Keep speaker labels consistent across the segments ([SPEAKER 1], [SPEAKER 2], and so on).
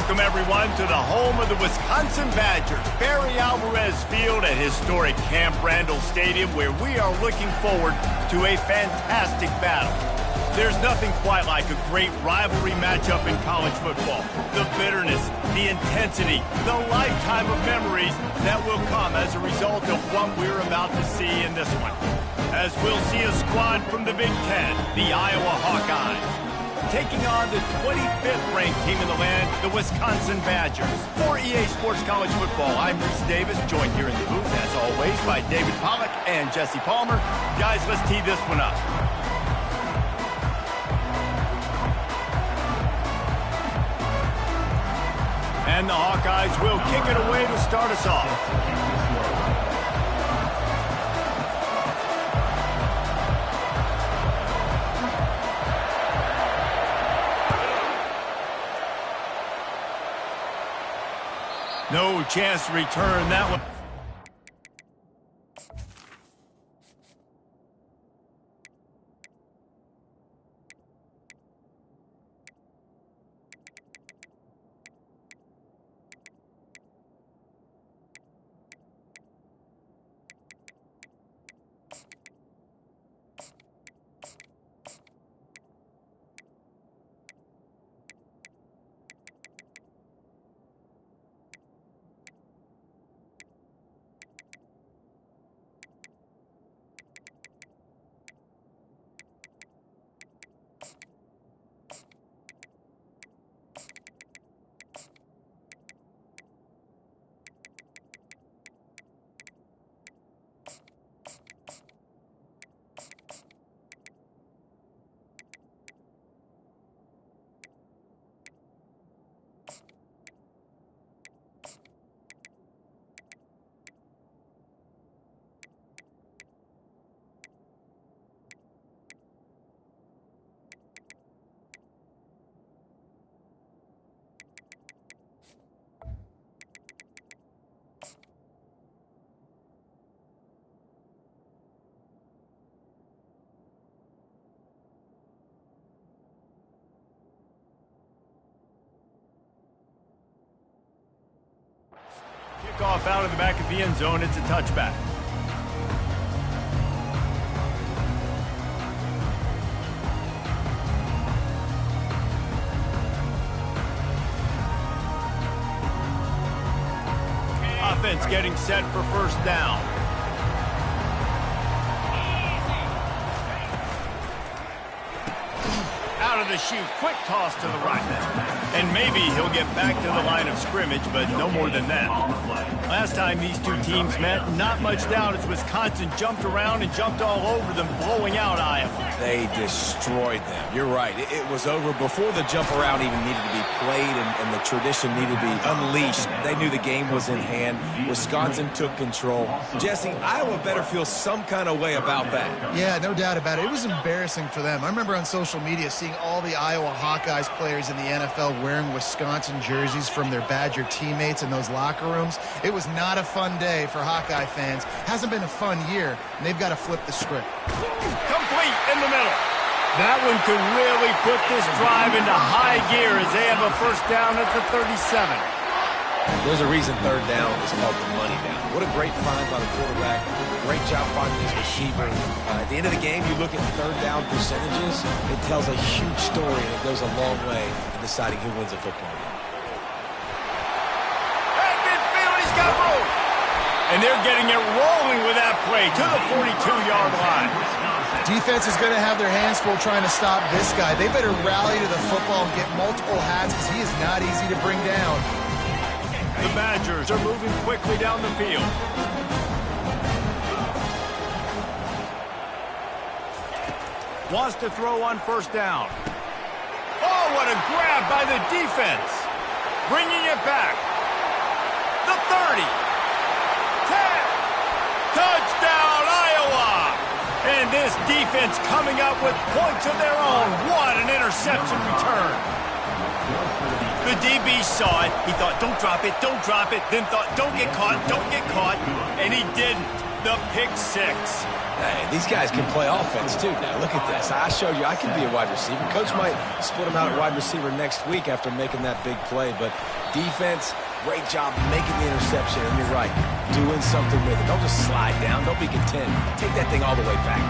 [SPEAKER 1] Welcome, everyone, to the home of the Wisconsin Badgers, Barry Alvarez Field at historic Camp Randall Stadium, where we are looking forward to a fantastic battle. There's nothing quite like a great rivalry matchup in college football. The bitterness, the intensity, the lifetime of memories that will come as a result of what we're about to see in this one. As we'll see a squad from the Big Ten, the Iowa Hawkeyes, taking on the 25th ranked team in the land, the Wisconsin Badgers. For EA Sports College Football, I'm Reese Davis, joined here in the booth, as always, by David Pollack and Jesse Palmer. Guys, let's tee this one up. And the Hawkeyes will kick it away to start us off. No chance to return that one. Kickoff out of the back of the end zone. It's a touchback. Offense getting set for first down. Out of the chute, quick toss to the right. And maybe he'll get back to the line of scrimmage, but no more than that. Last time these two teams met, not much doubt as Wisconsin jumped around and jumped all over them, blowing out Iowa.
[SPEAKER 2] They destroyed them. You're right. It was over before the jump around even needed to be played and the tradition needed to be unleashed. They knew the game was in hand. Wisconsin took control. Jesse, Iowa better feel some kind of way about that.
[SPEAKER 3] Yeah, no doubt about it. It was embarrassing for them. I remember on social media seeing all the Iowa Hawkeyes players in the NFL wearing Wisconsin jerseys from their Badger teammates in those locker rooms. It was not a fun day for Hawkeye fans. Hasn't been a fun year, and they've got to flip the script.
[SPEAKER 1] Complete in the middle. That one could really put this drive into high gear as they have a first down at the 37.
[SPEAKER 2] There's a reason third down is called the money down. What a great find by the quarterback. Great job finding his receiver. At the end of the game, you look at third down percentages. It tells a huge story, and it goes a long way in deciding who wins a football game.
[SPEAKER 1] At midfield, he's got room. And they're getting it rolling with that play to the 42-yard line.
[SPEAKER 3] Defense is going to have their hands full trying to stop this guy. They better rally to the football and get multiple hats because he is not easy to bring down.
[SPEAKER 1] The Badgers are moving quickly down the field. Wants to throw on first down. Oh, what a grab by the defense. Bringing it back. The 30. 10. Touchdown, Iowa. And this defense coming up with points of their own. What an interception return. The DB saw it. He thought, don't drop it, don't drop it. Then thought, don't get caught, and he didn't. the pick six.
[SPEAKER 2] Hey, these guys can play offense, too. Now, look at this. I showed you I can be a wide receiver. Coach might split him out at wide receiver next week after making that big play. But defense, great job making the interception. And you're right, doing something with it. Don't just slide down. Don't be content. Take that thing all the way back.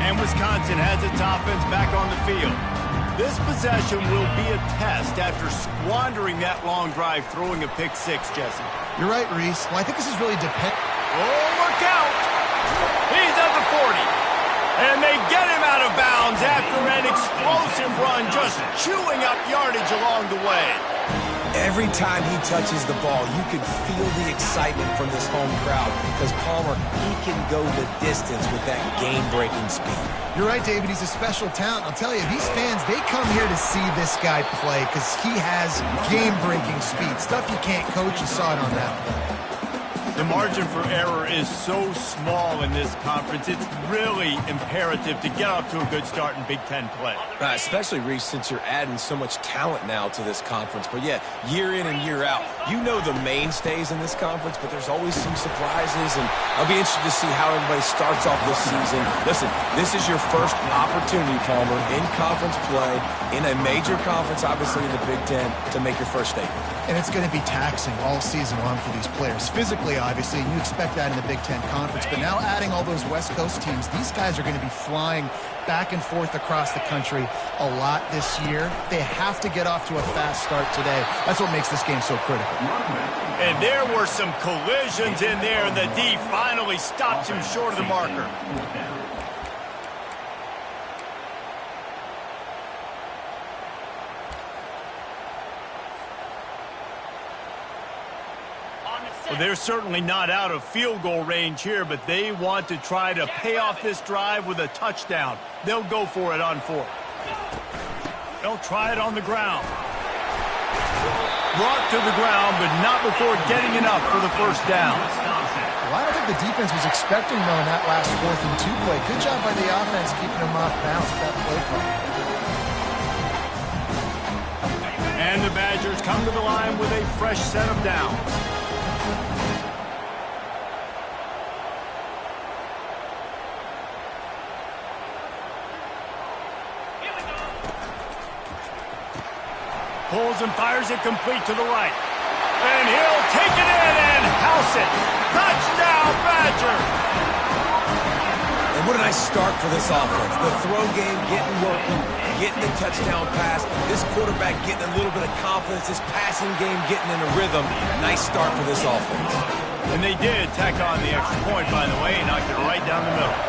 [SPEAKER 1] And Wisconsin has its offense back on the field. This possession will be a test after squandering that long drive throwing a pick six, Jesse.
[SPEAKER 3] You're right, Reese. Well, I think this is really dependent.
[SPEAKER 1] Oh, look out! He's at the 40. And they get him out of bounds after an explosive run, just chewing up yardage along the way.
[SPEAKER 2] Every time he touches the ball, you can feel the excitement from this home crowd because Palmer, he can go the distance with that game-breaking speed.
[SPEAKER 3] You're right, David. He's a special talent. I'll tell you, these fans, they come here to see this guy play because he has game-breaking speed. Stuff you can't coach. You saw it on that one.
[SPEAKER 1] The margin for error is so small in this conference, it's really imperative to get off to a good start in Big Ten play.
[SPEAKER 2] Especially, Reese, since you're adding so much talent now to this conference. But, yeah, year in and year out, you know the mainstays in this conference, but there's always some surprises, and I'll be interested to see how everybody starts off this season. Listen, this is your first opportunity, Palmer, in conference play, in a major conference, obviously in the Big Ten, to make your first statement.
[SPEAKER 3] And it's going to be taxing all season long for these players. Physically, obviously, and you expect that in the Big Ten Conference. But now adding all those West Coast teams, these guys are going to be flying back and forth across the country a lot this year. They have to get off to a fast start today. That's what makes this game so critical.
[SPEAKER 1] And there were some collisions in there, and the D finally stopped him short of the marker. Well, they're certainly not out of field goal range here, but they want to try to pay off this drive with a touchdown. They'll go for it on fourth. They'll try it on the ground. Brought to the ground, but not before getting enough for the first down.
[SPEAKER 3] Well, I don't think the defense was expecting though in that last 4th and 2 play. Good job by the offense keeping them off bounds with that play call.
[SPEAKER 1] And the Badgers come to the line with a fresh set of downs. Pulls and fires it complete to the right. And he'll take it in and house it. Touchdown, Badger!
[SPEAKER 2] And what a nice start for this offense. The throw game getting working, getting the touchdown pass. This quarterback getting a little bit of confidence. This passing game getting in a rhythm. Nice start for this offense.
[SPEAKER 1] And they did tack on the extra point, by the way. Knocked it right down the middle.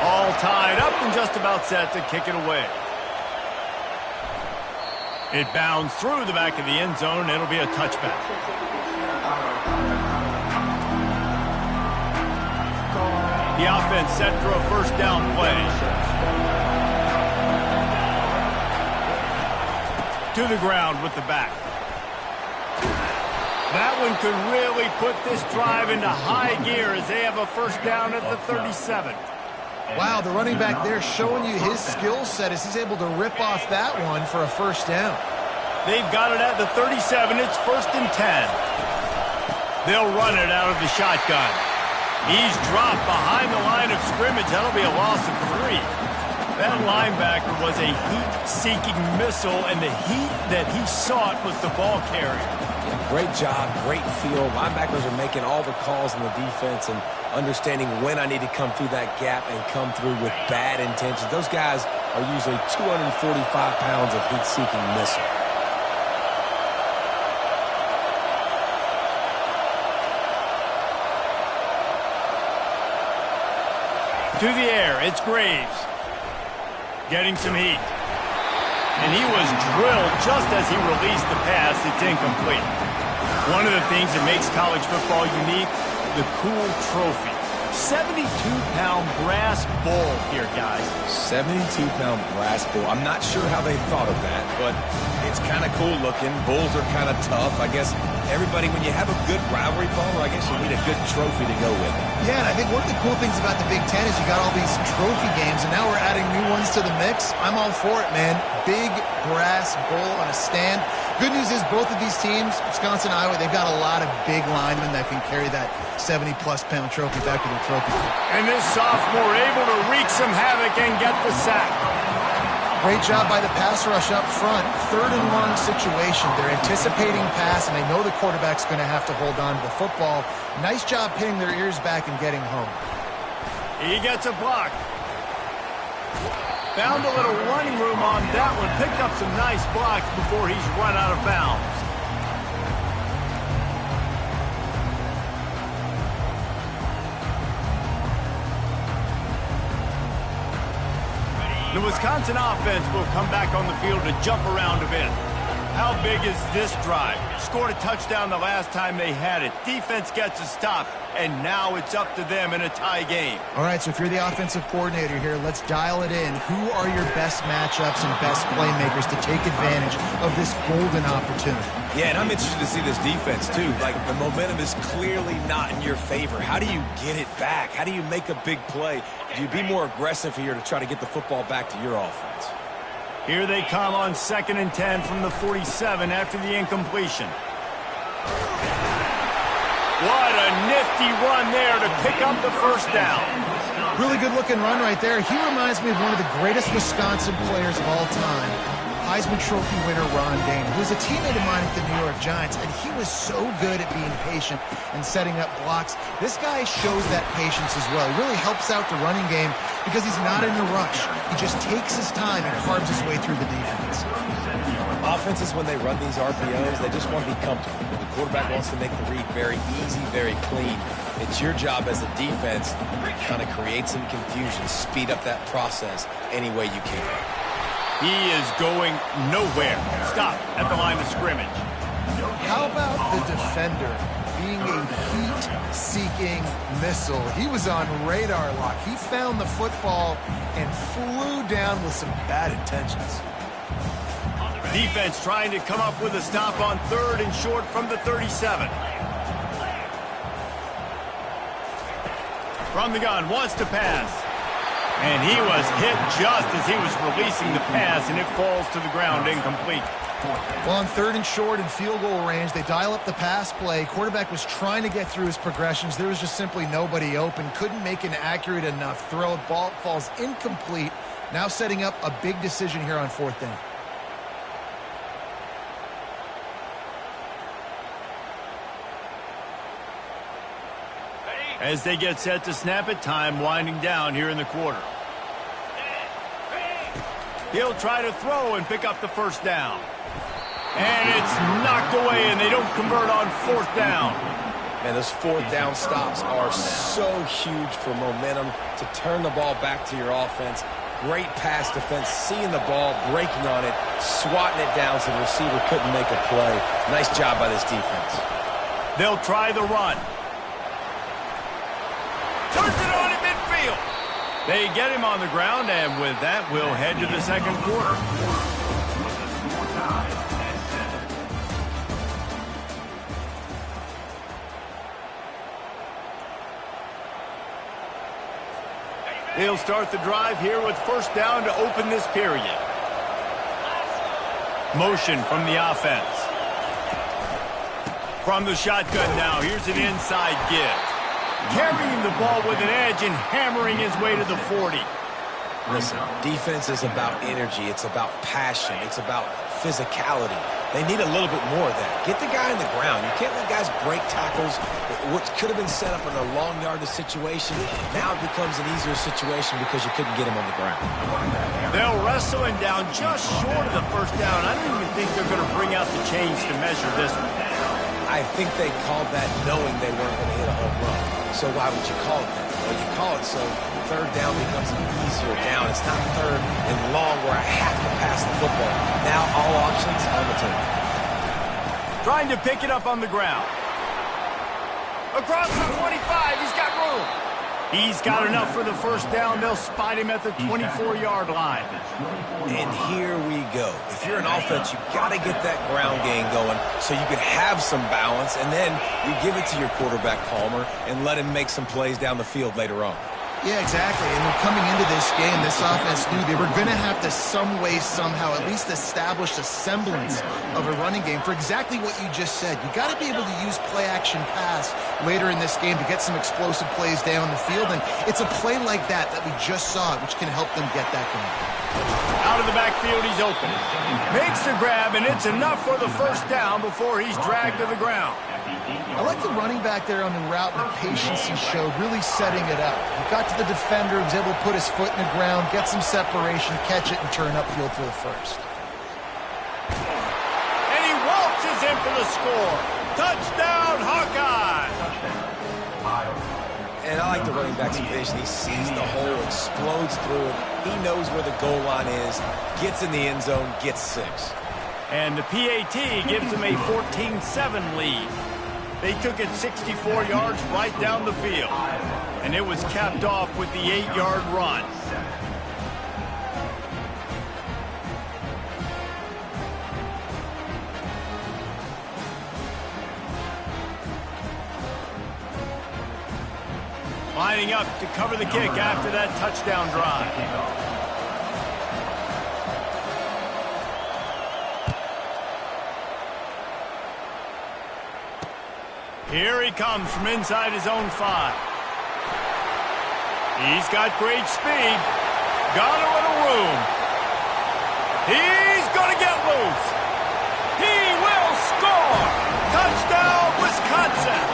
[SPEAKER 1] All tied up and just about set to kick it away. It bounds through the back of the end zone, and it'll be a touchback. The offense set for a first down play. To the ground with the back. That one could really put this drive into high gear as they have a first down at the 37.
[SPEAKER 3] Wow, the running back there showing you his skill set as he's able to rip off that one for a first down.
[SPEAKER 1] They've got it at the 37. It's 1st and 10. They'll run it out of the shotgun. He's dropped behind the line of scrimmage. That'll be a loss of 3. That linebacker was a heat-seeking missile, and the heat that he sought was the ball carrier.
[SPEAKER 2] Great job, great feel. Linebackers are making all the calls in the defense and understanding when I need to come through that gap and come through with bad intentions. Those guys are usually 245 pounds of heat-seeking missile.
[SPEAKER 1] To the air, it's Graves. Getting some heat. And he was drilled just as he released the pass. It's incomplete. One of the things that makes college football unique, the cool trophy. 72-pound brass bull here, guys.
[SPEAKER 2] 72-pound brass bull. I'm not sure how they thought of that, but it's kind of cool looking. Bulls are kind of tough. I guess everybody, when you have a good rivalry, Palmer, I guess you need a good trophy to go with it.
[SPEAKER 3] Yeah, and I think one of the cool things about the Big Ten is you got all these trophy games, and now we're adding new ones to the mix. I'm all for it, man. Big brass bull on a stand. Good news is both of these teams, Wisconsin, Iowa, they've got a lot of big linemen that can carry that 70-plus pound trophy back to their trophy.
[SPEAKER 1] And this sophomore able to wreak some havoc and get the sack.
[SPEAKER 3] Great job by the pass rush up front. 3rd and long situation. They're anticipating pass, and they know the quarterback's going to have to hold on to the football. Nice job pinning their ears back and getting home.
[SPEAKER 1] He gets a block. Found a little running room on that one. Picked up some nice blocks before he's run out of bounds. The Wisconsin offense will come back on the field to jump around a bit. How big is this drive? Scored a touchdown the last time they had it. Defense gets a stop, and now it's up to them in a tie game.
[SPEAKER 3] All right, so if you're the offensive coordinator here, let's dial it in. Who are your best matchups and best playmakers to take advantage of this golden opportunity?
[SPEAKER 2] Yeah, and I'm interested to see this defense, too. Like, the momentum is clearly not in your favor. How do you get it back? How do you make a big play? Do you be more aggressive here to try to get the football back to your offense?
[SPEAKER 1] Here they come on 2nd and 10 from the 47 after the incompletion. What a nifty run there to pick up the first down.
[SPEAKER 3] Really good-looking run right there. He reminds me of one of the greatest Wisconsin players of all time, Heisman Trophy winner Ron Dayne, who was a teammate of mine at the New York Giants, and he was so good at being patient and setting up blocks. This guy shows that patience as well. He really helps out the running game because he's not in a rush. He just takes his time and carves his way through the defense.
[SPEAKER 2] Offenses, when they run these RPOs, they just want to be comfortable. The quarterback wants to make the read very easy, very clean. It's your job as a defense to kind of create some confusion, speed up that process any way you can.
[SPEAKER 1] He is going nowhere. Stop at the line of scrimmage.
[SPEAKER 3] How about the defender being a heat-seeking missile? He was on radar lock. He found the football and flew down with some bad intentions.
[SPEAKER 1] Defense trying to come up with a stop on 3rd and short from the 37. From the gun, wants to pass. And he was hit just as he was releasing the pass, and it falls to the ground incomplete.
[SPEAKER 3] Well, on 3rd and short and field goal range, they dial up the pass play. Quarterback was trying to get through his progressions. There was just simply nobody open. Couldn't make an accurate enough throw. Ball falls incomplete. Now setting up a big decision here on 4th down.
[SPEAKER 1] As they get set to snap it, time winding down here in the quarter. He'll try to throw and pick up the first down. And it's knocked away, and they don't convert on 4th down.
[SPEAKER 2] Man, those 4th down stops are so huge for momentum to turn the ball back to your offense. Great pass defense, seeing the ball, breaking on it, swatting it down so the receiver couldn't make a play. Nice job by this defense.
[SPEAKER 1] They'll try the run. Turns it on in midfield. They get him on the ground, and with that, we'll head to the 2nd quarter. They'll start the drive here with 1st down to open this period. Motion from the offense. From the shotgun now, here's an inside give. Carrying the ball with an edge and hammering his way to the 40.
[SPEAKER 2] Listen, defense is about energy. It's about passion. It's about physicality. They need a little bit more of that. Get the guy on the ground. You can't let guys break tackles. What could have been set up in a long yardage situation, now it becomes an easier situation because you couldn't get him on the ground.
[SPEAKER 1] They'll wrestle him down just short of the 1st down. I don't even think they're going to bring out the chains to measure this one.
[SPEAKER 2] I think they called that knowing they weren't going to hit a home run. So why would you call it that? Well, you call it so 3rd down becomes an easier down. It's not 3rd and long where I have to pass the football. Now all options on the table.
[SPEAKER 1] Trying to pick it up on the ground. Across the 25, he's got room. He's got enough for the 1st down. They'll spot him at the 24-yard line.
[SPEAKER 2] And here we go. If you're an offense, you've got to get that ground game going so you can have some balance, and then you give it to your quarterback, Palmer, and let him make some plays down the field later on.
[SPEAKER 3] Yeah, exactly. And then coming into this game, this offense knew they were going to have to some way, somehow, at least establish a semblance of a running game for exactly what you just said. You got to be able to use play-action pass later in this game to get some explosive plays down the field. And it's a play like that we just saw, which can help them get that going.
[SPEAKER 1] Out of the backfield, he's open. Makes the grab, and it's enough for the first down before he's dragged to the ground.
[SPEAKER 3] I like the running back there on the route and the patience he showed, really setting it up. He got to the defender, was able to put his foot in the ground, get some separation, catch it, and turn upfield for the first.
[SPEAKER 1] And he waltzes in for the score. Touchdown, Hawkeye!
[SPEAKER 2] And I like the running back's vision. He sees the hole, explodes through it. He knows where the goal line is, gets in the end zone, gets 6.
[SPEAKER 1] And the PAT gives him a 14-7 lead. They took it 64 yards right down the field. And it was capped off with the 8-yard run. Lining up to cover the kick after that touchdown drive. Here he comes from inside his own 5. He's got great speed. Got a little room. He's going to get loose. He will score. Touchdown, Wisconsin.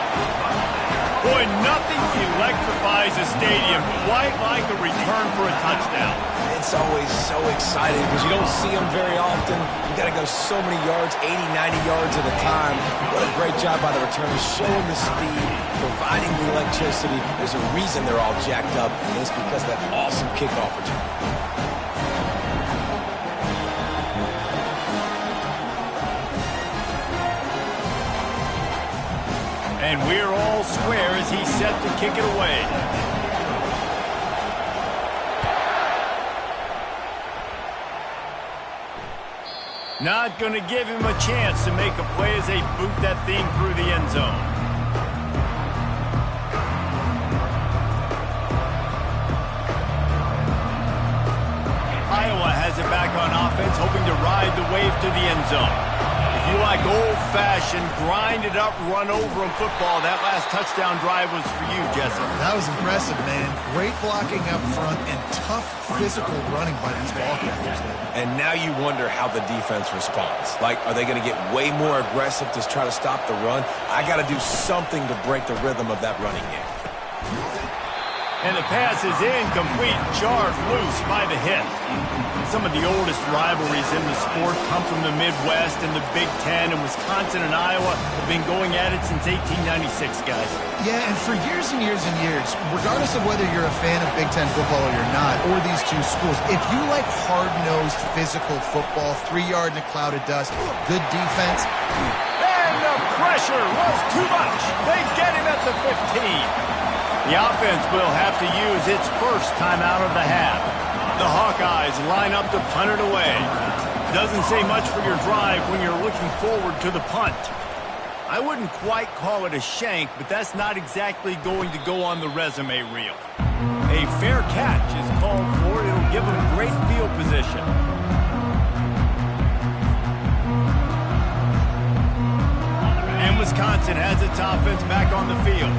[SPEAKER 1] Boy, nothing electrifies a stadium quite like a return for a touchdown.
[SPEAKER 2] It's always so exciting because you don't see them very often. You got to go so many yards, 80, 90 yards at a time. What a great job by the returners, showing the speed, providing the electricity. There's a reason they're all jacked up, and it's because of that awesome kickoff return.
[SPEAKER 1] And we're all square as he's set to kick it away. Not going to give him a chance to make a play as they boot that thing through the end zone. Iowa has it back on offense, hoping to ride the wave to the end zone. If you like old-fashioned, grind-it-up, run-over-'em football, that last touchdown drive was for you, Jesse.
[SPEAKER 3] That was impressive, man. Great blocking up front and tough physical running by these ball carriers.
[SPEAKER 2] And now you wonder how the defense responds. Like, are they going to get way more aggressive to try to stop the run? I got to do something to break the rhythm of that running game.
[SPEAKER 1] And the pass is incomplete, jarred loose by the hit. Some of the oldest rivalries in the sport come from the Midwest and the Big Ten, and Wisconsin and Iowa have been going at it since 1896, guys.
[SPEAKER 3] Yeah, and for years and years and years, regardless of whether you're a fan of Big Ten football or you're not, or these two schools, if you like hard-nosed physical football, 3-yard in a cloud of dust, good defense.
[SPEAKER 1] And the pressure was too much. They get him at the 15. The offense will have to use its first timeout of the half. The Hawkeyes line up to punt it away. Doesn't say much for your drive when you're looking forward to the punt. I wouldn't quite call it a shank, but that's not exactly going to go on the resume reel. A fair catch is called for. It'll give them great field position. And Wisconsin has its offense back on the field.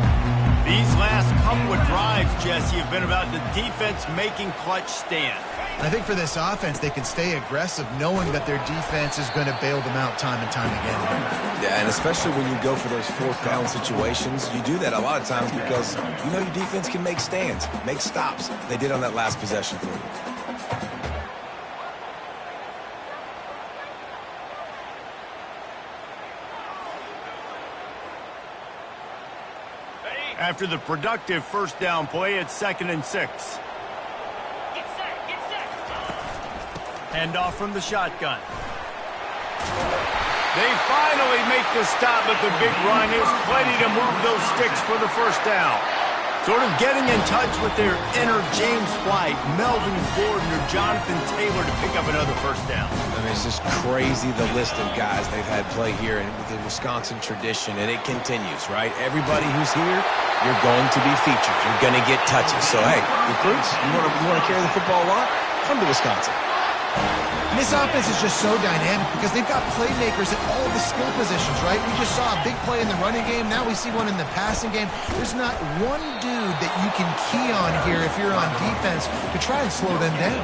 [SPEAKER 1] These last couple of drives, Jesse, have been about the defense making clutch stand.
[SPEAKER 3] I think for this offense, they can stay aggressive knowing that their defense is going to bail them out time and time again.
[SPEAKER 2] Yeah, and especially when you go for those 4th down situations, you do that a lot of times because you know your defense can make stands, make stops. They did on that last possession for you.
[SPEAKER 1] After the productive first down play, it's 2nd and 6.
[SPEAKER 4] Get set.
[SPEAKER 1] Hand off from the shotgun. They finally make the stop, but the big run is plenty to move those sticks for the first down. Sort of getting in touch with their inner James White, Melvin Gordon, or Jonathan Taylor to pick up another first down.
[SPEAKER 2] I mean, it's just crazy the list of guys they've had play here in the Wisconsin tradition, and it continues, right? Everybody who's here you're going to be featured. You're going to get touches. So, hey, recruits, you want to carry the football a lot? Come to Wisconsin.
[SPEAKER 3] And this offense is just so dynamic because they've got playmakers at all of the skill positions, right? We just saw a big play in the running game. Now we see one in the passing game. There's not one dude that you can key on here if you're on defense to try and slow them down.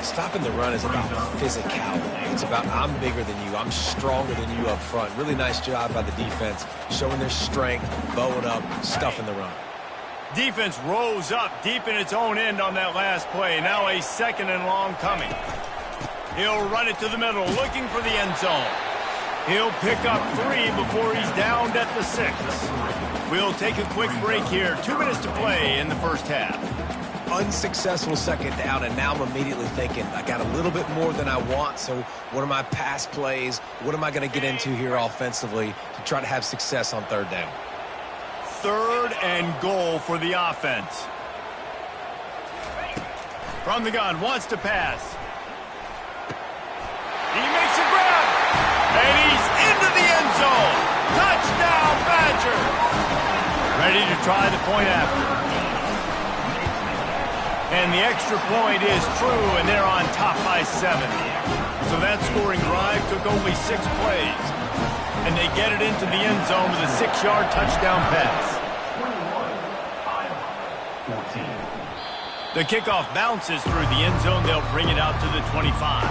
[SPEAKER 2] Stopping the run is about physicality. It's about I'm bigger than you. I'm stronger than you up front. Really nice job by the defense, showing their strength, bowing up, stuffing the run.
[SPEAKER 1] Defense rose up deep in its own end on that last play. Now a 2nd and long coming. He'll run it to the middle, looking for the end zone. He'll pick up 3 before he's downed at the 6. We'll take a quick break here. 2 minutes to play in the first half.
[SPEAKER 2] Unsuccessful 2nd down, and now I'm immediately thinking, I got a little bit more than I want, so what are my pass plays? What am I going to get into here offensively to try to have success on 3rd down?
[SPEAKER 1] 3rd and goal for the offense. From the gun, wants to pass. He makes a grab, and he's into the end zone. Touchdown, Badger. Ready to try the point after. And the extra point is true, and they're on top by 7. So that scoring drive took only 6 plays. And they get it into the end zone with a 6-yard touchdown pass. The kickoff bounces through the end zone. They'll bring it out to the 25.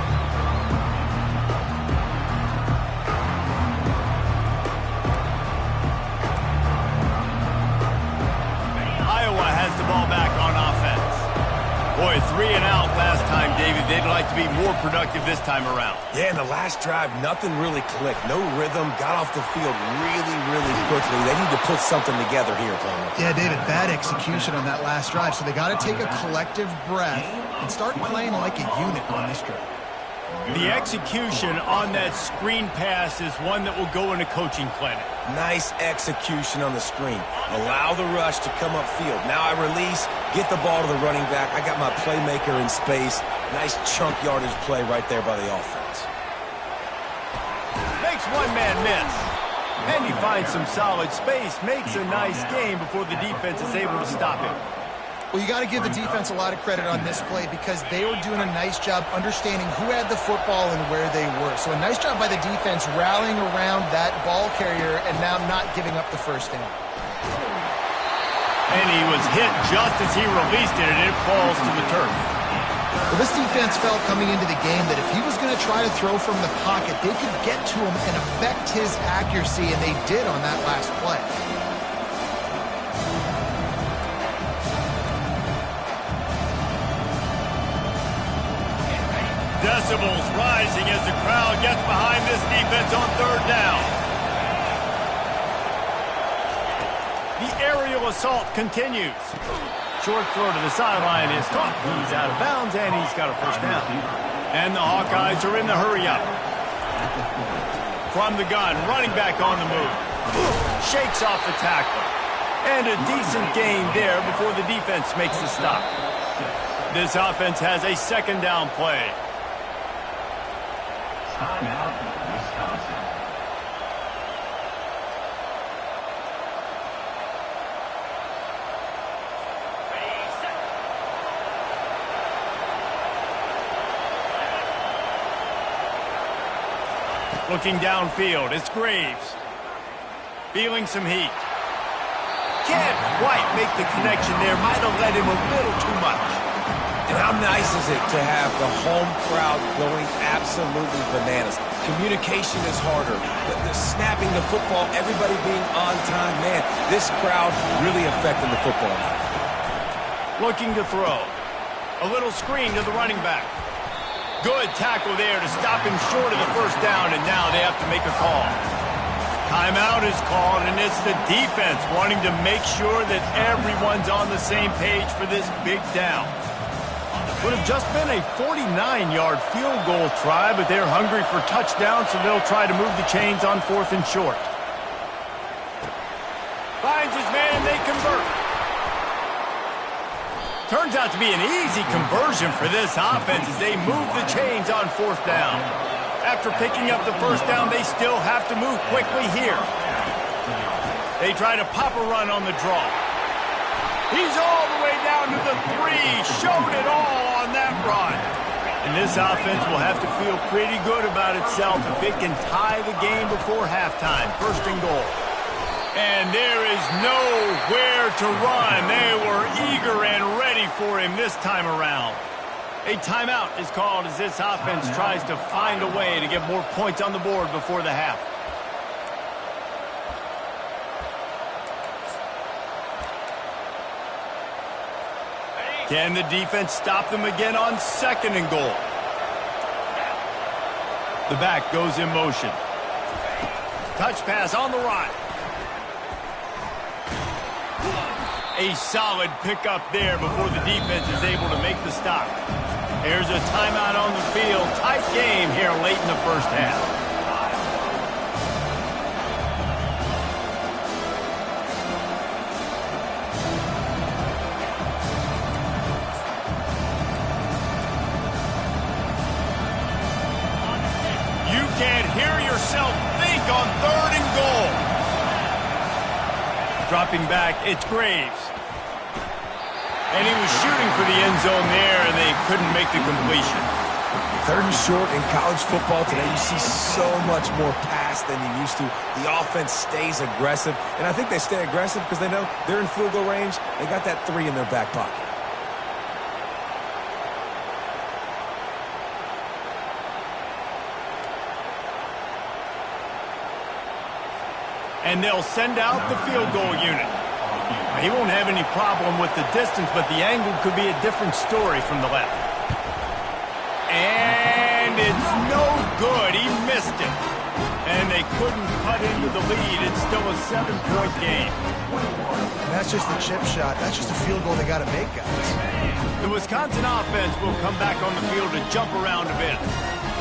[SPEAKER 1] Iowa has the ball back on offense. Boy, 3 and out last time, David. They'd like to be more productive this time around.
[SPEAKER 2] Yeah, in the last drive, nothing really clicked. No rhythm. Got off the field really, really quickly. They need to put something together here, Palmer.
[SPEAKER 3] Yeah, David, bad execution on that last drive. So they got to take a collective breath and start playing like a unit on this drive.
[SPEAKER 1] The execution on that screen pass is one that will go in a coaching clinic.
[SPEAKER 2] Nice execution on the screen. Allow the rush to come upfield. Now I release, get the ball to the running back. I got my playmaker in space. Nice chunk yardage play right there by the offense.
[SPEAKER 1] Makes one man miss. And he finds some solid space. Makes a nice game before the defense is able to stop him.
[SPEAKER 3] Well, you got to give the defense a lot of credit on this play because they were doing a nice job understanding who had the football and where they were. So a nice job by the defense rallying around that ball carrier and now not giving up the 1st down.
[SPEAKER 1] And he was hit just as he released it, and it falls to the turf.
[SPEAKER 3] Well, this defense felt coming into the game that if he was going to try to throw from the pocket, they could get to him and affect his accuracy, and they did on that last play.
[SPEAKER 1] Decibels rising as the crowd gets behind this defense on 3rd down. The aerial assault continues. Short throw to the sideline is caught. He's out of bounds, and he's got a 1st down. And the Hawkeyes are in the hurry-up. From the gun, running back on the move. Shakes off the tackle. And a decent gain there before the defense makes the stop. This offense has a 2nd down play.
[SPEAKER 5] Timeout, Wisconsin.
[SPEAKER 1] Looking downfield, it's Graves. Feeling some heat. Can't quite make the connection there. Might have let him a little too much.
[SPEAKER 2] And how nice is it to have the home crowd going absolutely bananas? Communication is harder. The snapping the football, everybody being on time. Man, this crowd really affecting the football now.
[SPEAKER 1] Looking to throw. A little screen to the running back. Good tackle there to stop him short of the 1st down, and now they have to make a call. Timeout is called, and it's the defense wanting to make sure that everyone's on the same page for this big down. Would have just been a 49-yard field goal try, but they're hungry for touchdown, so they'll try to move the chains on 4th and short. Finds his man, they convert. Turns out to be an easy conversion for this offense as they move the chains on 4th down. After picking up the 1st down, they still have to move quickly here. They try to pop a run on the draw. He's all the way down to the 3. Showed it all on that run. And this offense will have to feel pretty good about itself if it can tie the game before halftime. First and goal. And there is nowhere to run. They were eager and ready for him this time around. A timeout is called as this offense tries to find a way to get more points on the board before the half. Can the defense stop them again on second and goal? The back goes in motion. Touch pass on the right. A solid pickup there before the defense is able to make the stop. There's a timeout on the field. Tight game here late in the first half. You can't hear yourself think on third and goal. Dropping back, it's Graves. And he was shooting for the end zone there, and they couldn't make the completion.
[SPEAKER 2] Third and short in college football today, you see so much more pass than you used to. The offense stays aggressive, and I think they stay aggressive because they know they're in field goal range. They got that 3 in their back pocket.
[SPEAKER 1] And they'll send out the field goal unit. He won't have any problem with the distance, but the angle could be a different story from the left. And it's no good. He missed it. And they couldn't cut into the lead. It's still a 7-point game.
[SPEAKER 3] And that's just the chip shot. That's just a field goal they got to make, guys.
[SPEAKER 1] The Wisconsin offense will come back on the field to jump around a bit.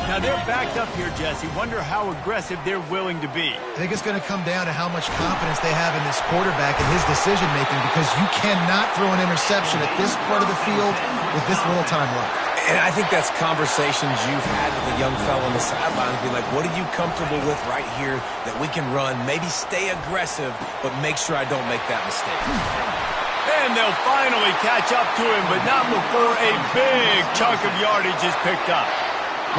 [SPEAKER 1] Now, they're backed up here, Jesse. Wonder how aggressive they're willing to be.
[SPEAKER 3] I think it's going to come down to how much confidence they have in this quarterback and his decision-making, because you cannot throw an interception at this part of the field with this little time left.
[SPEAKER 2] And I think that's conversations you've had with a young fellow on the sidelines. Be like, what are you comfortable with right here that we can run? Maybe stay aggressive, but make sure I don't make that mistake.
[SPEAKER 1] And they'll finally catch up to him, but not before a big chunk of yardage is picked up.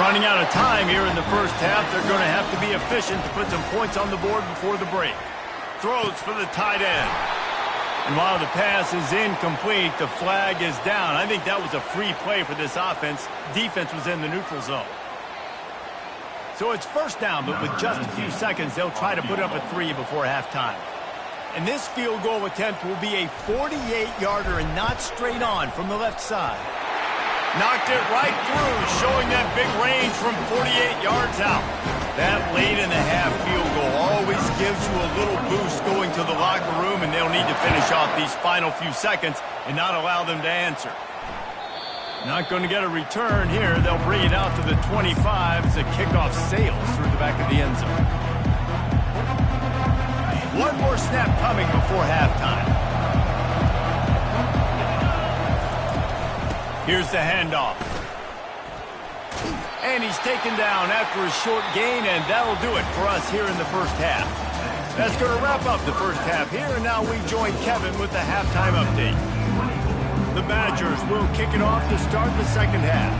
[SPEAKER 1] Running out of time here in the first half, they're going to have to be efficient to put some points on the board before the break. Throws for the tight end. And while the pass is incomplete, the flag is down. I think that was a free play for this offense. Defense was in the neutral zone. So it's first down, but with just a few seconds, they'll try to put up a 3 before halftime. And this field goal attempt will be a 48-yarder and not straight on from the left side. Knocked it right through, showing that big range from 48 yards out. That late in the half field goal always gives you a little boost going to the locker room, and they'll need to finish off these final few seconds and not allow them to answer. Not going to get a return here. They'll bring it out to the 25 as the kickoff sails through the back of the end zone. One more snap coming before halftime. Here's the handoff. And he's taken down after a short gain, and that'll do it for us here in the first half. That's going to wrap up the first half here, and now we join Kevin with the halftime update. The Badgers will kick it off to start the second half.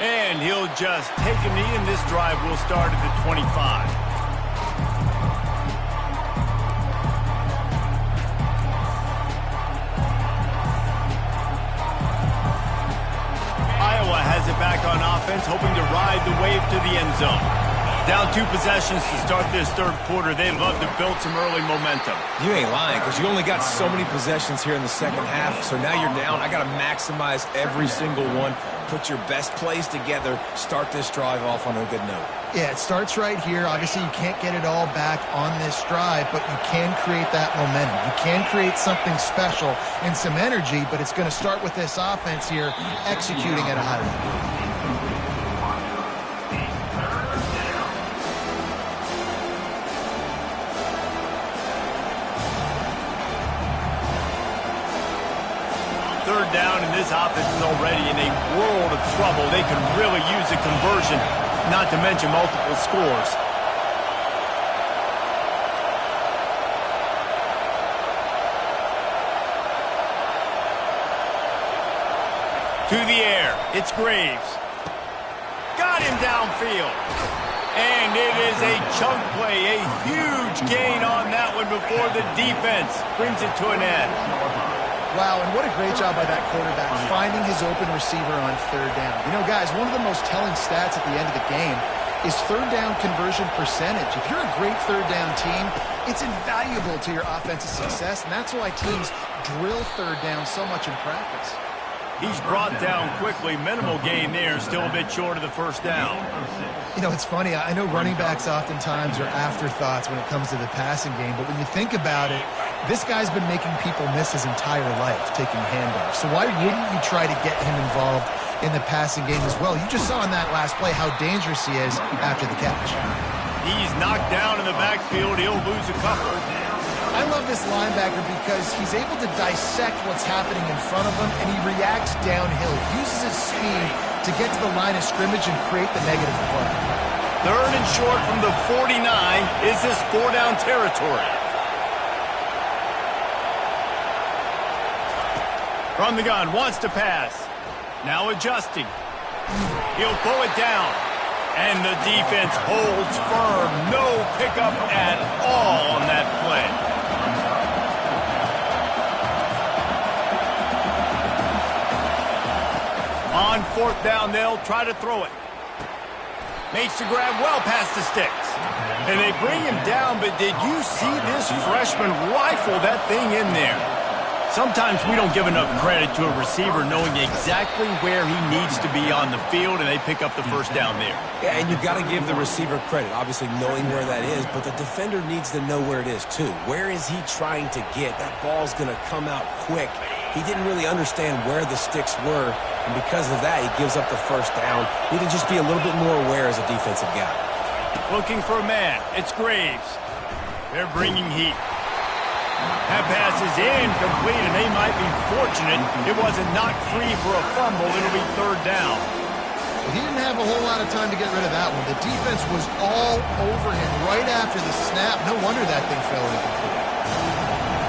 [SPEAKER 1] And he'll just take a knee, and this drive will start at the 25. Has it back on offense, hoping to ride the wave to the end zone. Down 2 possessions to start this third quarter. They'd love to build some early momentum.
[SPEAKER 2] You ain't lying, because you only got so many possessions here in the second half, so now you're down. I got to maximize every single one. Put your best plays together. Start this drive off on a good note.
[SPEAKER 3] Yeah, it starts right here. Obviously, you can't get it all back on this drive, but you can create that momentum. You can create something special and some energy, but it's going to start with this offense here executing at a high level.
[SPEAKER 1] Third down, and this offense is already in a world of trouble. They could really use a conversion, not to mention multiple scores. To the air, it's Graves. Got him downfield. And it is a chunk play, a huge gain on that one before the defense brings it to an end.
[SPEAKER 3] Wow, and what a great job by that quarterback, finding his open receiver on third down. You know, guys, one of the most telling stats at the end of the game is third down conversion percentage. If you're a great third down team, it's invaluable to your offensive success, and that's why teams drill third down so much in practice.
[SPEAKER 1] He's brought down quickly. Minimal gain there. Still a bit short of the first down.
[SPEAKER 3] You know, it's funny. I know running backs oftentimes are afterthoughts when it comes to the passing game, but when you think about it, this guy's been making people miss his entire life taking handoffs. So why wouldn't you try to get him involved in the passing game as well? You just saw in that last play how dangerous he is after the catch.
[SPEAKER 1] He's knocked down in the backfield. He'll lose a couple.
[SPEAKER 3] I love this linebacker because he's able to dissect what's happening in front of him, and he reacts downhill, uses his speed to get to the line of scrimmage and create the negative play.
[SPEAKER 1] Third and short from the 49. Is this four-down territory? From the gun, wants to pass. Now adjusting. He'll pull it down. And the defense holds firm. No pickup at all on that play. On fourth down, they'll try to throw it. Makes the grab well past the sticks. And they bring him down, but did you see this freshman rifle that thing in there? Sometimes we don't give enough credit to a receiver knowing exactly where he needs to be on the field, and they pick up the first down there.
[SPEAKER 2] Yeah, and you've got to give the receiver credit, obviously knowing where that is, but the defender needs to know where it is too. Where is he trying to get? That ball's going to come out quick. He didn't really understand where the sticks were, and because of that, he gives up the first down. We need to just be a little bit more aware as a defensive guy.
[SPEAKER 1] Looking for a man. It's Graves. They're bringing heat. That pass is incomplete, and they might be fortunate it wasn't knocked free for a fumble. It'll be third down.
[SPEAKER 3] He didn't have a whole lot of time to get rid of that one. The defense was all over him right after the snap. No wonder that thing fell incomplete.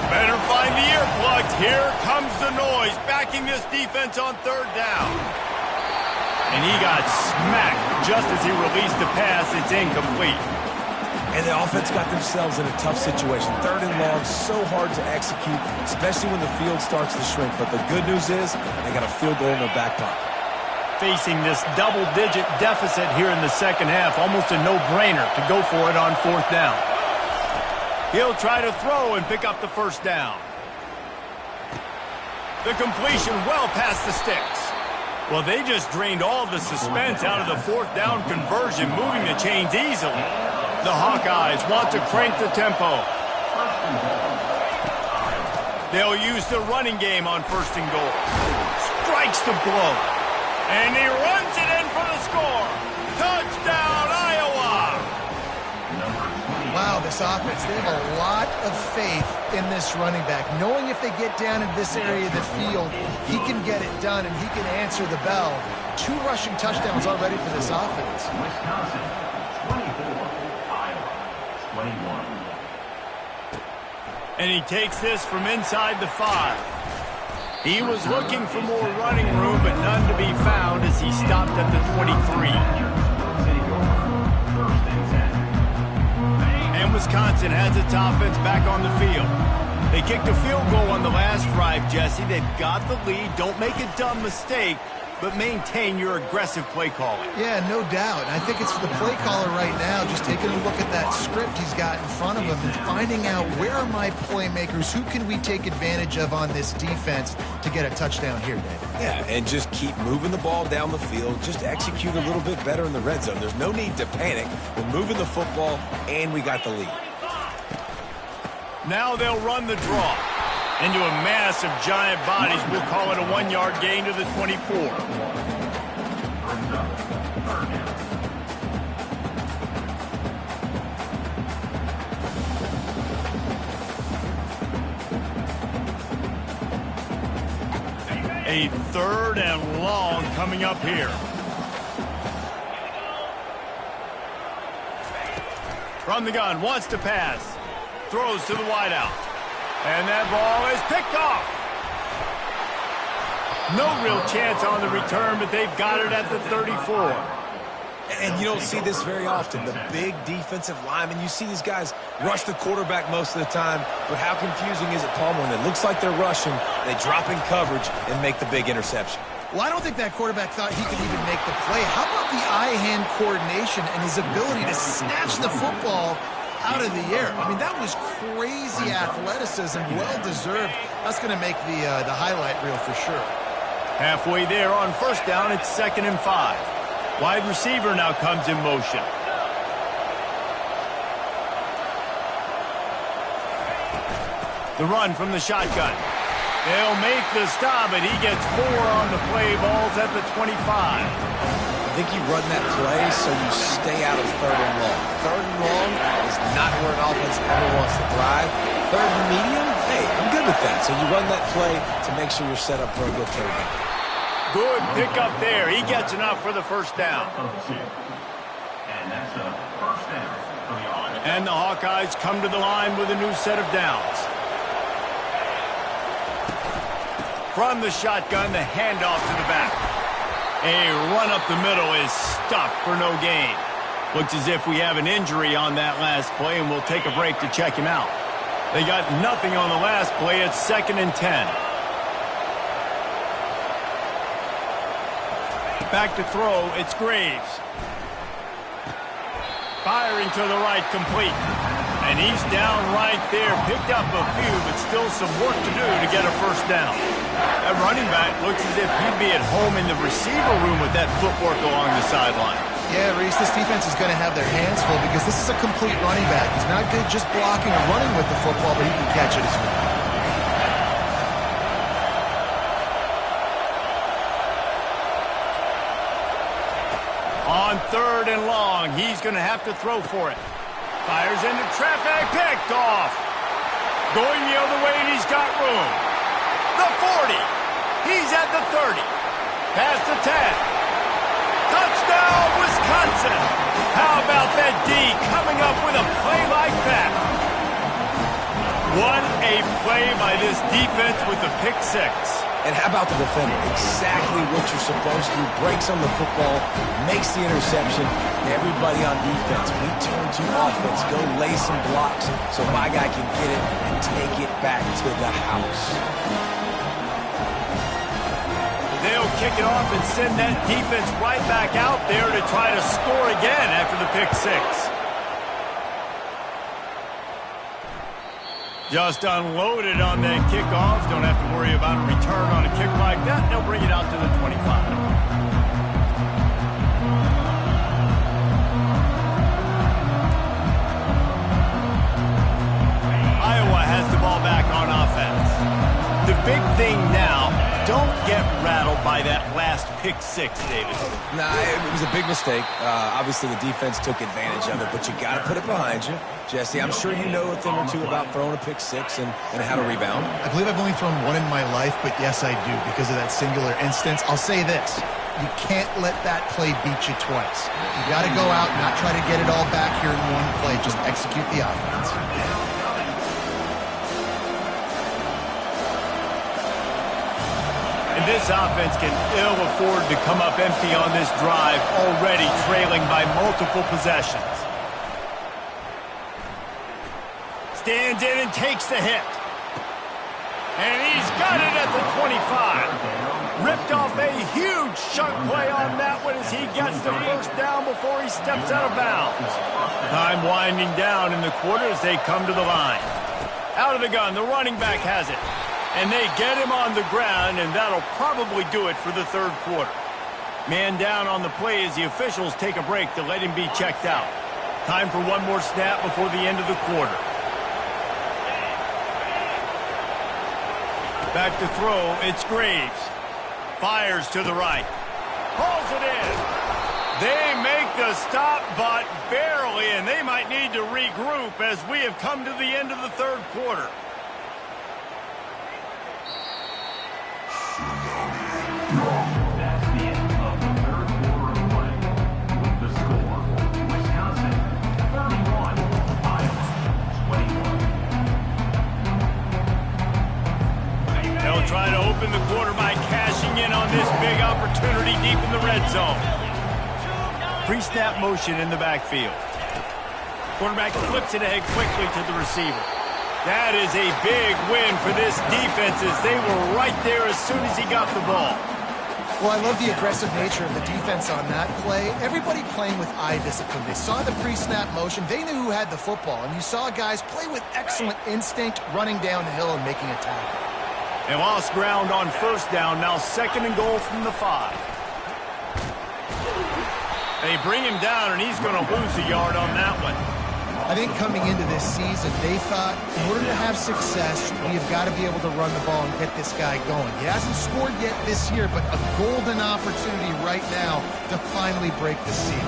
[SPEAKER 1] Better find the earplugs. Here comes the noise, backing this defense on third down. And he got smacked just as he released the pass. It's incomplete.
[SPEAKER 2] And the offense got themselves in a tough situation. Third and long, so hard to execute, especially when the field starts to shrink. But the good news is they got a field goal in their back pocket.
[SPEAKER 1] Facing this double-digit deficit here in the second half, almost a no-brainer to go for it on fourth down. He'll try to throw and pick up the first down. The completion well past the sticks. Well, they just drained all the suspense out of the fourth down conversion, moving the chains easily. The Hawkeyes want to crank the tempo. They'll use the running game on first and goal. Strikes the blow. And he runs it in for the score. Touchdown, Iowa!
[SPEAKER 3] Wow, this offense, they have a lot of faith in this running back. Knowing if they get down in this area of the field, he can get it done and he can answer the bell. 2 rushing touchdowns already for this offense.
[SPEAKER 5] Wisconsin, 24. Iowa, 21.
[SPEAKER 1] And he takes this from inside the 5. He was looking for more running room, but none to be found as he stopped at the 23. And Wisconsin has its offense back on the field. They kicked a field goal on the last drive, Jesse. They've got the lead. Don't make a dumb mistake, but maintain your aggressive play calling.
[SPEAKER 3] Yeah, no doubt. I think it's for the play caller right now, just taking a look at that script he's got in front of him and finding out where are my playmakers, who can we take advantage of on this defense to get a touchdown here, David.
[SPEAKER 2] Yeah, and just keep moving the ball down the field. Just execute a little bit better in the red zone. There's no need to panic. We're moving the football, and we got the lead.
[SPEAKER 1] Now they'll run the draw. Into a mass of giant bodies, we'll call it a 1-yard gain to the 24. A 3rd and long coming up here. From the gun, wants to pass. Throws to the wideout. And that ball is picked off. No real chance on the return, but they've got it at the 34.
[SPEAKER 2] And you don't see this very often. The big defensive linemen, you see these guys rush the quarterback most of the time, but how confusing is it, Palmer, when it looks like they're rushing, they drop in coverage and make the big interception?
[SPEAKER 3] Well, I don't think that quarterback thought he could even make the play. How about the eye-hand coordination and his ability to snatch the football out of the air? I mean, that was crazy athleticism, well-deserved. That's going to make the highlight reel for sure.
[SPEAKER 1] Halfway there on 1st down, it's 2nd and 5. Wide receiver now comes in motion. The run from the shotgun. They'll make the stop, but he gets 4 on the play. Ball's at the 25.
[SPEAKER 2] I think you run that play so you stay out of 3rd and long. 3rd and long is not where an offense ever wants to thrive. 3rd and medium, hey, I'm good with that. So you run that play to make sure you're set up for a good 3rd down.
[SPEAKER 1] Good pickup there. He gets enough for the 1st down.
[SPEAKER 5] And that's a 1st down for the offense.
[SPEAKER 1] And the Hawkeyes come to the line with a new set of downs. From the shotgun, the handoff to the back. A run up the middle is stuffed for no gain. Looks as if we have an injury on that last play, and we'll take a break to check him out. They got nothing on the last play. It's 2nd and 10. Back to throw, it's Graves. Firing to the right, complete. And he's down right there. Picked up a few, but still some work to do to get a 1st down. That running back looks as if he'd be at home in the receiver room with that footwork along the sideline.
[SPEAKER 3] Yeah, Reese, this defense is going to have their hands full because this is a complete running back. He's not good just blocking or running with the football, but he can catch it as well.
[SPEAKER 1] On 3rd and long, he's going to have to throw for it. Fires into traffic, picked off. Going the other way, and he's got room. The 40. He's at the 30. Past the 10. Touchdown, Wisconsin. How about that D coming up with a play like that? What a play by this defense with the pick 6.
[SPEAKER 2] And how about the defender? Exactly what you're supposed to do. Breaks on the football, makes the interception. Everybody on defense, we turn to offense. Go lay some blocks so my guy can get it and take it back to the house.
[SPEAKER 1] They'll kick it off and send that defense right back out there to try to score again after the pick 6. Just unloaded on that kickoff. Don't have to worry about a return on a kick like that. They'll bring it out to the 25. Iowa has the ball back on offense. The big thing now, don't get rattled by that last pick 6, David.
[SPEAKER 2] Nah, it was a big mistake. Obviously, the defense took advantage of it, but you got to put it behind you. Jesse, I'm sure you know a thing or two about throwing a pick 6 and how to rebound.
[SPEAKER 3] I believe I've only thrown one in my life, but yes, I do because of that singular instance. I'll say this. You can't let that play beat you twice. You got to go out, not try to get it all back here in one play. Just execute the offense.
[SPEAKER 1] And this offense can ill afford to come up empty on this drive, already trailing by multiple possessions. Stands in and takes the hit. And he's got it at the 25. Ripped off a huge chunk play on that one as he gets the 1st down before he steps out of bounds. Time winding down in the quarter as they come to the line. Out of the gun, the running back has it. And they get him on the ground, and that'll probably do it for the 3rd quarter. Man down on the play as the officials take a break to let him be checked out. Time for one more snap before the end of the quarter. Back to throw, it's Graves. Fires to the right. Pulls it in. They make the stop, but barely, and they might need to regroup as we have come to the end of the 3rd quarter.
[SPEAKER 6] Tsunami.
[SPEAKER 1] red zone. Pre-snap motion in the backfield. Quarterback flips it ahead quickly to the receiver. That is a big win for this defense as they were right there as soon as he got the ball.
[SPEAKER 3] Well, I love the aggressive nature of the defense on that play. Everybody playing with eye discipline. They saw the pre-snap motion. They knew who had the football. And you saw guys play with excellent instinct, running down the hill and making a tackle.
[SPEAKER 1] They lost ground on first down. Now 2nd and goal from the 5. They bring him down, and he's going to lose a yard on that one.
[SPEAKER 3] I think coming into this season, they thought in order to have success, we have got to be able to run the ball and get this guy going. He hasn't scored yet this year, but a golden opportunity right now to finally break the seal.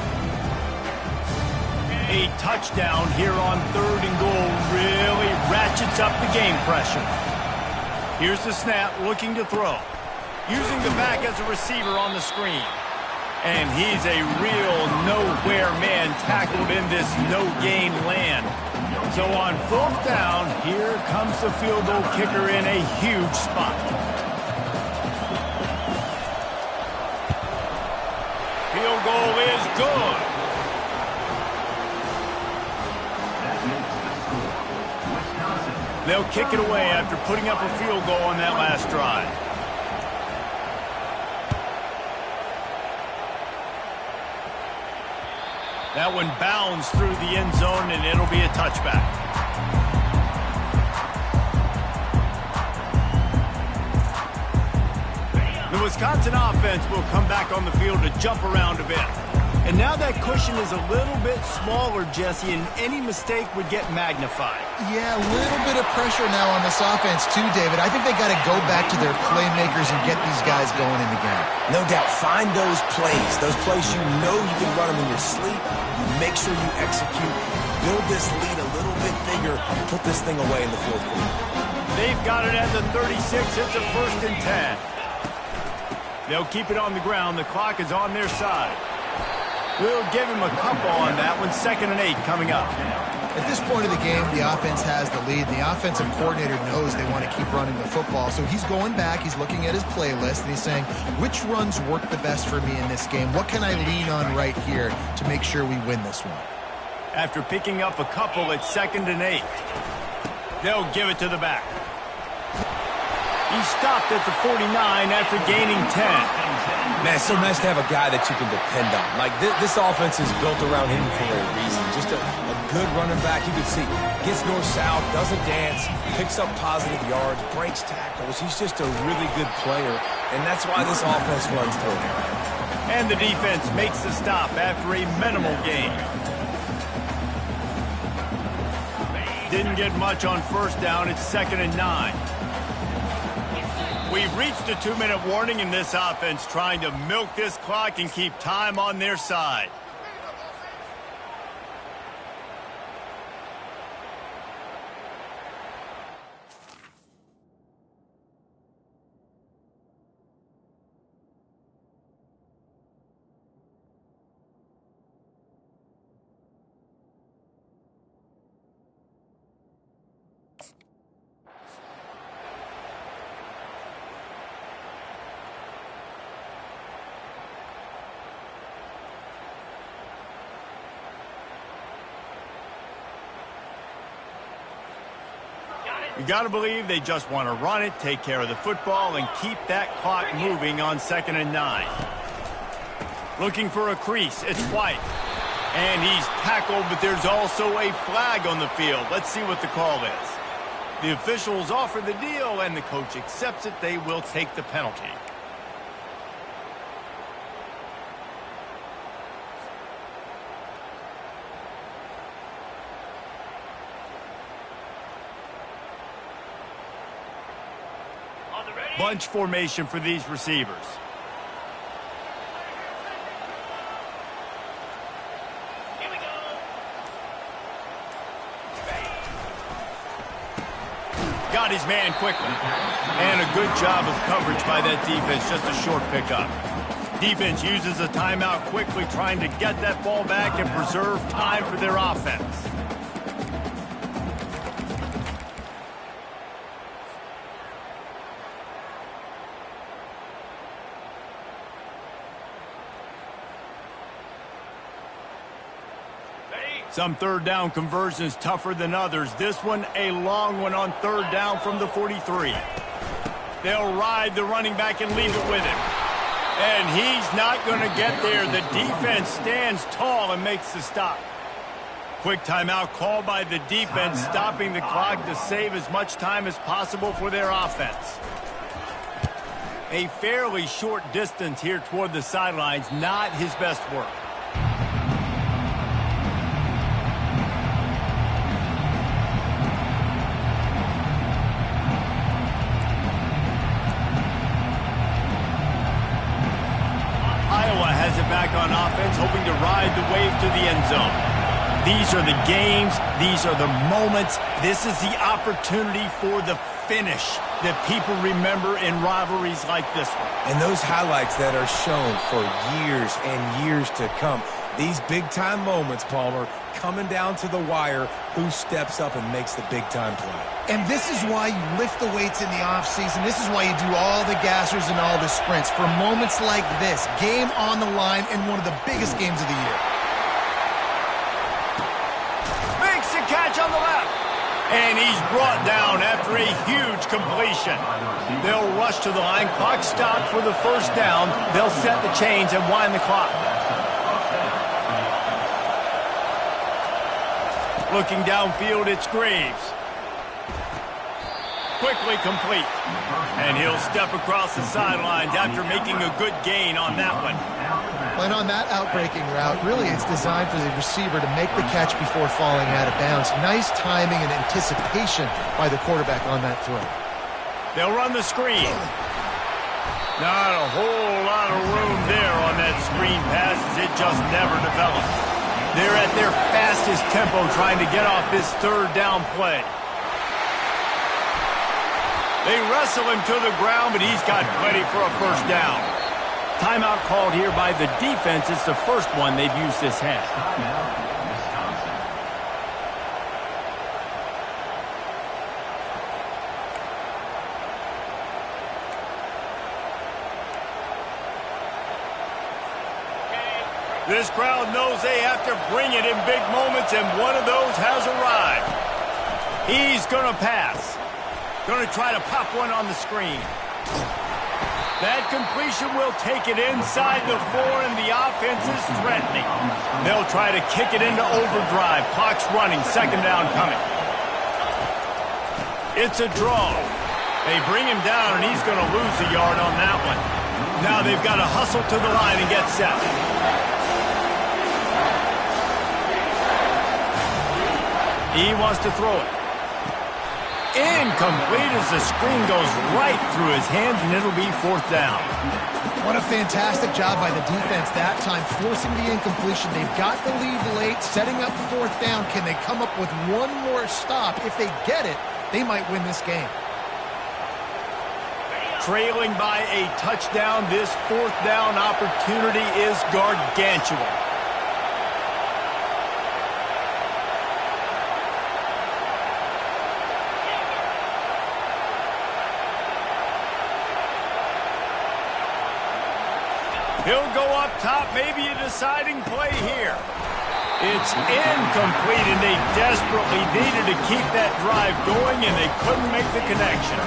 [SPEAKER 1] A touchdown here on 3rd and goal really ratchets up the game pressure. Here's the snap, looking to throw. Using the back as a receiver on the screen. And he's a real nowhere man tackled in this no-gain land. So on 4th down, here comes the field goal kicker in a huge spot. Field goal is good. They'll kick it away after putting up a field goal on that last drive. That one bounds through the end zone, and it'll be a touchback. The Wisconsin offense will come back on the field to jump around a bit. And now that cushion is a little bit smaller, Jesse, and any mistake would get magnified.
[SPEAKER 3] Yeah, a little bit of pressure now on this offense too, David. I think they got to go back to their playmakers and get these guys going in the game.
[SPEAKER 2] No doubt. Find those plays you know you can run them in your sleep. Make sure you execute. Build this lead a little bit bigger. Put this thing away in the 4th quarter.
[SPEAKER 1] They've got it at the 36. It's a 1st and 10. They'll keep it on the ground. The clock is on their side. We'll give him a couple on that one. 2nd and 8 coming up.
[SPEAKER 3] At this point of the game, the offense has the lead. The offensive coordinator knows they want to keep running the football. So he's going back. He's looking at his playlist, and he's saying, which runs work the best for me in this game? What can I lean on right here to make sure we win this one?
[SPEAKER 1] After picking up a couple at 2nd and 8, they'll give it to the back. He stopped at the 49 after gaining 10.
[SPEAKER 2] Man, it's so nice to have a guy that you can depend on. Like, this offense is built around him for a reason. Just a good running back. You can see, gets north-south, doesn't dance, picks up positive yards, breaks tackles. He's just a really good player, and that's why this offense runs through him.
[SPEAKER 1] And the defense makes the stop after a minimal gain. Didn't get much on first down. It's 2nd and 9. We've reached a 2-minute warning in this offense, trying to milk this clock and keep time on their side. You got to believe they just want to run it, take care of the football, and keep that clock moving on 2nd and 9. Looking for a crease. It's White. And he's tackled, but there's also a flag on the field. Let's see what the call is. The officials offer the deal, and the coach accepts it. They will take the penalty. Bunch formation for these receivers.
[SPEAKER 4] Here we go.
[SPEAKER 1] Got his man quickly. And a good job of coverage by that defense. Just a short pickup. Defense uses a timeout quickly, trying to get that ball back and preserve time for their offense. Some third down conversions tougher than others. This one, a long one on third down from the 43. They'll ride the running back and leave it with him. And he's not going to get there. The defense stands tall and makes the stop. Quick timeout called by the defense, stopping the clock to save as much time as possible for their offense. A fairly short distance here toward the sidelines, not his best work. Iowa has it back on offense, hoping to ride the wave to the end zone. These are the games. These are the moments. This is the opportunity for the finish that people remember in rivalries like this one.
[SPEAKER 2] And those highlights that are shown for years and years to come. These big-time moments, Palmer, coming down to the wire, who steps up and makes the big-time play.
[SPEAKER 3] And this is why you lift the weights in the offseason. This is why you do all the gassers and all the sprints. For moments like this, game on the line in one of the biggest games of the year.
[SPEAKER 1] Makes a catch on the left. And he's brought down after a huge completion. They'll rush to the line. Clock stopped for the first down. They'll set the chains and wind the clock. Looking downfield, it's Graves. Quickly complete. And he'll step across the sidelines after making a good gain on that one.
[SPEAKER 3] And on that outbreaking route, really it's designed for the receiver to make the catch before falling out of bounds. Nice timing and anticipation by the quarterback on that throw.
[SPEAKER 1] They'll run the screen. Not a whole lot of room there on that screen pass as it just never developed. They're at their fastest tempo trying to get off this third down play. They wrestle him to the ground, but he's got plenty for a first down. Timeout called here by the defense. It's the first one they've used this half. This crowd knows they have to bring it in big moments, and one of those has arrived. He's going to pass. Going to try to pop one on the screen. That completion will take it inside the 4, and the offense is threatening. They'll try to kick it into overdrive. Clock's running. Second down coming. It's a draw. They bring him down, and he's going to lose a yard on that one. Now they've got to hustle to the line and get set. He wants to throw it. Incomplete as the screen goes right through his hands, and it'll be fourth down.
[SPEAKER 3] What a fantastic job by the defense that time, forcing the incompletion. They've got the lead late, setting up fourth down. Can they come up with one more stop? If they get it, they might win this game.
[SPEAKER 1] Trailing by a touchdown, this fourth down opportunity is gargantuan. He'll go up top, maybe a deciding play here. It's incomplete, and they desperately needed to keep that drive going, and they couldn't make the connection.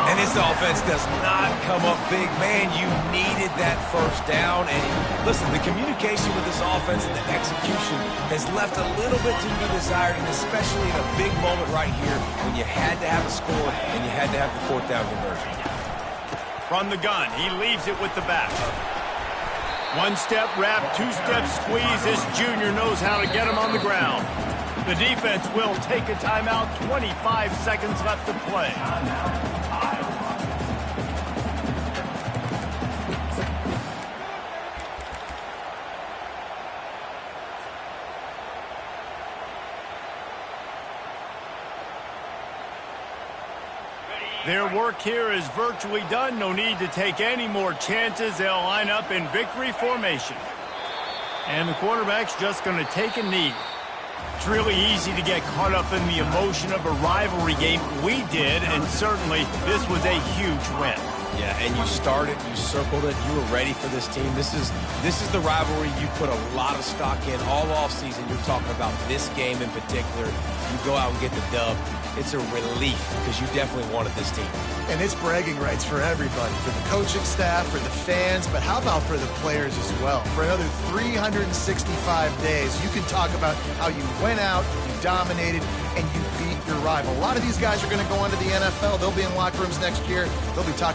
[SPEAKER 2] And this offense does not come up big. Man, you needed that first down. And listen, the communication with this offense and the execution has left a little bit to be desired, and especially in a big moment right here when you had to have a score and you had to have the fourth down conversion.
[SPEAKER 1] From the gun, he leaves it with the back. One-step wrap, two-step squeeze. This junior knows how to get him on the ground. The defense will take a timeout. 25 seconds left to play. Their work here is virtually done. No need to take any more chances. They'll line up in victory formation. And the quarterback's just going to take a knee. It's really easy to get caught up in the emotion of a rivalry game. We did, and certainly this was a huge win.
[SPEAKER 2] Yeah, and you started, you circled it, you were ready for this team. This is the rivalry you put a lot of stock in all offseason. You're talking about this game in particular. You go out and get the dub. It's a relief because you definitely wanted this team.
[SPEAKER 3] And it's bragging rights for everybody, for the coaching staff, for the fans, but how about for the players as well? For another 365 days, you can talk about how you went out, you dominated, and you beat your rival. A lot of these guys are going to go on to the NFL. They'll be in locker rooms next year. They'll be talking